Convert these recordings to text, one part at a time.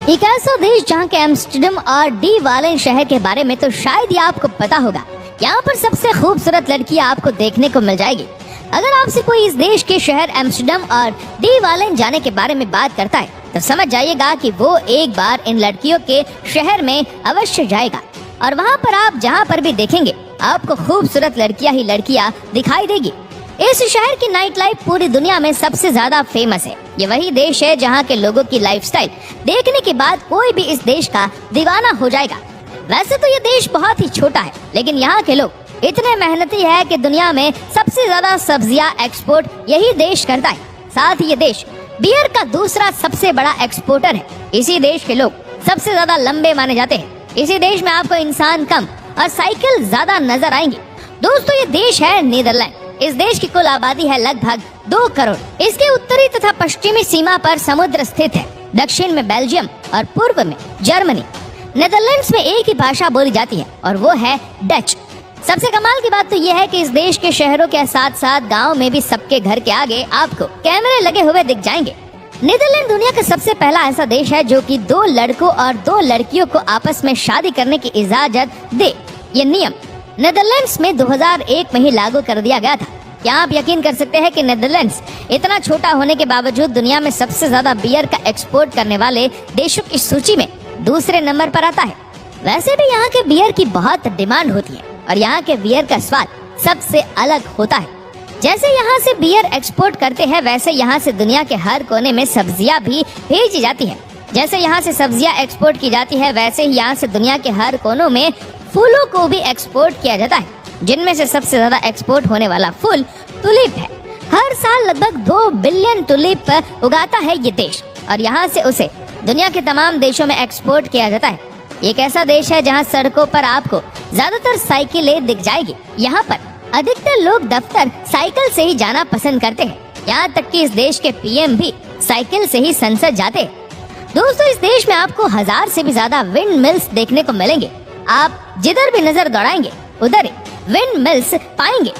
एक ऐसा देश जहाँ के एम्स्टर्डम और डी वालेन शहर के बारे में तो शायद ही आपको पता होगा। यहाँ पर सबसे खूबसूरत लड़कियाँ आपको देखने को मिल जाएगी। अगर आपसे कोई इस देश के शहर एम्स्टर्डम और डी वालेन जाने के बारे में बात करता है तो समझ जाइएगा कि वो एक बार इन लड़कियों के शहर में अवश्य जाएगा और वहाँ पर आप जहाँ पर भी देखेंगे आपको खूबसूरत लड़कियाँ ही लड़कियाँ दिखाई देगी। इस शहर की नाइट लाइफ पूरी दुनिया में सबसे ज्यादा फेमस है। ये वही देश है जहाँ के लोगों की लाइफस्टाइल देखने के बाद कोई भी इस देश का दीवाना हो जाएगा। वैसे तो ये देश बहुत ही छोटा है, लेकिन यहाँ के लोग इतने मेहनती है कि दुनिया में सबसे ज्यादा सब्जियाँ एक्सपोर्ट यही देश करता है। साथ ही ये देश बियर का दूसरा सबसे बड़ा एक्सपोर्टर है। इसी देश के लोग सबसे ज्यादा लंबे माने जाते हैं। इसी देश में आपको इंसान कम और साइकिल ज्यादा नजर आएंगे। दोस्तों, ये देश है नीदरलैंड। इस देश की कुल आबादी है लगभग 2 करोड़। इसके उत्तरी तथा पश्चिमी सीमा पर समुद्र स्थित है। दक्षिण में बेल्जियम और पूर्व में जर्मनी। नीदरलैंड्स में एक ही भाषा बोली जाती है और वो है डच। सबसे कमाल की बात तो ये है कि इस देश के शहरों के साथ साथ गाँव में भी सबके घर के आगे आपको कैमरे लगे हुए दिख जाएंगे। नीदरलैंड दुनिया का सबसे पहला ऐसा देश है जो कि 2 लड़कों और 2 लड़कियों को आपस में शादी करने की इजाजत दे। ये नियम नीदरलैंड्स में 2001 में ही लागू कर दिया गया था। क्या आप यकीन कर सकते हैं कि नीदरलैंड्स इतना छोटा होने के बावजूद दुनिया में सबसे ज्यादा बियर का एक्सपोर्ट करने वाले देशों की सूची में दूसरे नंबर पर आता है। वैसे भी यहाँ के बियर की बहुत डिमांड होती है और यहाँ के बियर का स्वाद सबसे अलग होता है। जैसे यहाँ से बियर एक्सपोर्ट करते हैं, वैसे यहाँ से दुनिया के हर कोने में सब्जियाँ भी भेजी जाती है। जैसे यहाँ से सब्जियाँ एक्सपोर्ट की जाती है, वैसे ही यहाँ से दुनिया के हर कोनों में फूलों को भी एक्सपोर्ट किया जाता है, जिनमें से सबसे ज्यादा एक्सपोर्ट होने वाला फूल टुलिप है। हर साल लगभग 2 बिलियन टुलिप उगाता है ये देश और यहाँ से उसे दुनिया के तमाम देशों में एक्सपोर्ट किया जाता है। एक ऐसा देश है जहाँ सड़कों पर आपको ज्यादातर साइकिलें दिख जाएगी। यहाँ पर अधिकतर लोग दफ्तर साइकिल से ही जाना पसंद करते हैं। यहाँ तक कि इस देश के पीएम भी साइकिल से ही संसद जाते हैं। दोस्तों, इस देश में आपको 1000 से भी ज्यादा विंड मिल्स देखने को मिलेंगे। आप जिधर भी नजर दौड़ाएंगे उधर ही विंड मिल्स पाएंगे।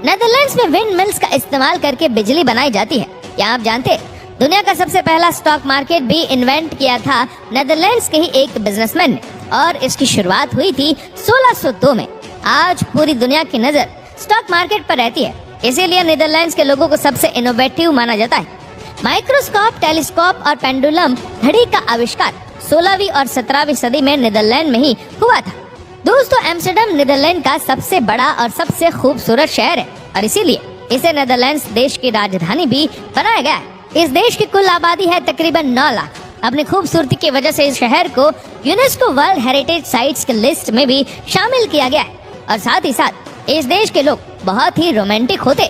नीदरलैंड्स में विंड मिल्स का इस्तेमाल करके बिजली बनाई जाती है। क्या आप जानते हैं दुनिया का सबसे पहला स्टॉक मार्केट भी इन्वेंट किया था नीदरलैंड्स के ही एक बिजनेसमैन ने और इसकी शुरुआत हुई थी 1602 में। आज पूरी दुनिया की नजर स्टॉक मार्केट पर रहती है, इसीलिए नीदरलैंड्स के लोगों को सबसे इनोवेटिव माना जाता है। माइक्रोस्कोप, टेलीस्कोप और पेंडुलम घड़ी का आविष्कार 16वीं और 17वीं सदी में नीदरलैंड में ही हुआ था। दोस्तों, एम्स्टर्डम नीदरलैंड का सबसे बड़ा और सबसे खूबसूरत शहर है और इसीलिए इसे नीदरलैंड्स देश की राजधानी भी बनाया गया है। इस देश की कुल आबादी है तकरीबन 9 लाख। अपनी खूबसूरती की वजह से इस शहर को यूनेस्को वर्ल्ड हेरिटेज साइट्स की लिस्ट में भी शामिल किया गया है और साथ ही साथ इस देश के लोग बहुत ही रोमांटिक होते।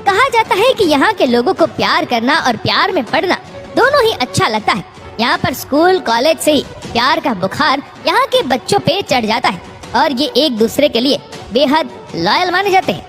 कहा जाता है कि यहाँ के लोगों को प्यार करना और प्यार में पड़ना दोनों ही अच्छा लगता है। यहाँ पर स्कूल कॉलेज से ही प्यार का बुखार यहाँ के बच्चों पे चढ़ जाता है और ये एक दूसरे के लिए बेहद लॉयल माने जाते हैं।